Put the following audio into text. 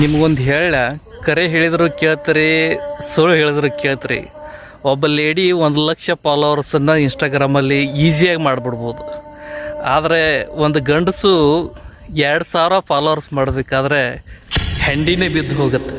ನಿಮ್ಗೊಂದು ಹೇಳ, ಕರೆ ಹೇಳಿದ್ರು ಕೇಳ್ತೀರಿ, ಸುಳ್ಳು ಹೇಳಿದ್ರು ಕೇಳ್ತೀರಿ. ಒಬ್ಬ ಲೇಡಿ 1,00,000 ಫಾಲೋವರ್ಸನ್ನು ಇನ್ಸ್ಟಾಗ್ರಾಮಲ್ಲಿ ಈಸಿಯಾಗಿ ಮಾಡಿಬಿಡ್ಬೋದು. ಆದರೆ ಒಂದು ಗಂಡಸು 2,000 ಫಾಲೋವರ್ಸ್ ಮಾಡಬೇಕಾದ್ರೆ ಹೆಂಡಿನೇ ಬಿದ್ದು ಹೋಗುತ್ತೆ.